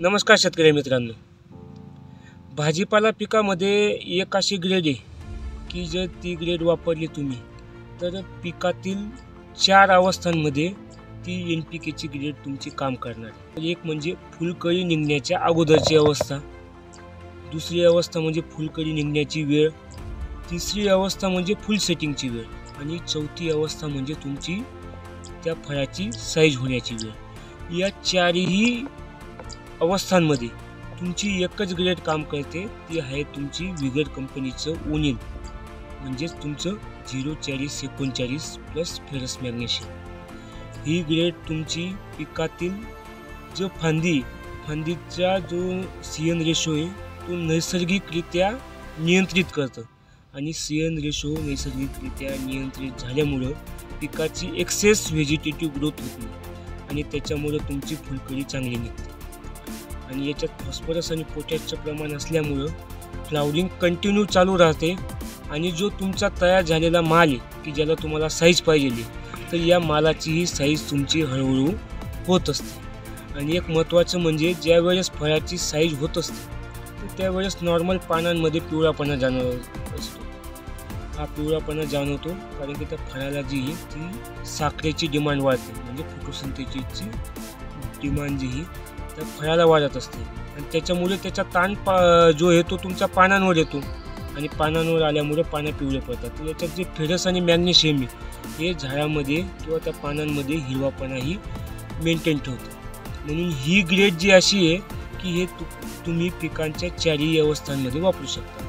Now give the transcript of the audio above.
नमस्कार शेतकरी मित्रांनो, भाजीपाला पिकामध्ये एक अशी ग्रेड आहे की जर ती ग्रेड वापरली तुम्ही तर पिकातील 4 अवस्थांमध्ये ती NPK ची ग्रेड तुमची काम करणार। एक म्हणजे फुलकळी निघण्याच्या अगोदरची अवस्था, दुसरी अवस्था म्हणजे फुलकळी निघण्याची वेळ, तिसरी अवस्था म्हणजे फुल सेटिंगची वेळ आणि चौथी अवस्था म्हणजे तुमची त्या फळाची साईज होण्याची वेळ। या चारही अवस्थांमध्ये तुमची एकच ग्रेड काम करते, ती आहे तुमची विगड कंपनीचं ओनिल, म्हणजेच तुमचं 04039 प्लस फेरस मॅग्नेशियम। ही ग्रेड तुमची पिकातील जो फांदीचा जो CN रेशो आहे तो नैसर्गिकरित्या नियंत्रित करतं आणि CN रेशो नैसर्गिकरित्या नियंत्रित झाल्यामुळं पिकाची एक्सेस व्हेजिटेटिव्ह ग्रोथ होत नाही आणि त्याच्यामुळे तुमची फुलकळी चांगली निघते। आणि याच्यात फॉस्फरस आणि पोटॅशचं प्रमाण असल्यामुळं फ्लावरिंग कंटिन्यू चालू राहते आणि जो तुमचा तयार झालेला माल आहे की ज्याला तुम्हाला साईज पाहिजे तर या मालाचीही साईज तुमची हळूहळू होत असते। आणि एक महत्त्वाचं म्हणजे ज्या वेळेस फळाची साईज होत असते तर त्यावेळेस नॉर्मल पानांमध्ये पिवळापणा जाणवत असतो। हा पिवळापणा जाणवतो कारण की त्या फळाला जी आहे ती साखरेची डिमांड वाढते, म्हणजे फोटोसिंथेसिसची डिमांड जी ही त्या फळाला वाढत असते आणि त्याच्यामुळे त्याचा ताण जो आहे तो तुमच्या पानांवर येतो आणि पानांवर आल्यामुळे पानं पिवळे पडतात। तर याच्यात जे फेरस आणि मॅग्नेशियम हे झाडामध्ये किंवा त्या पानांमध्ये हिरवापणाही मेंटेन ठेवतं। म्हणून ही ग्रेड जी अशी आहे की हे तुम्ही पिकांच्या 4ही अवस्थांमध्ये वापरू शकता।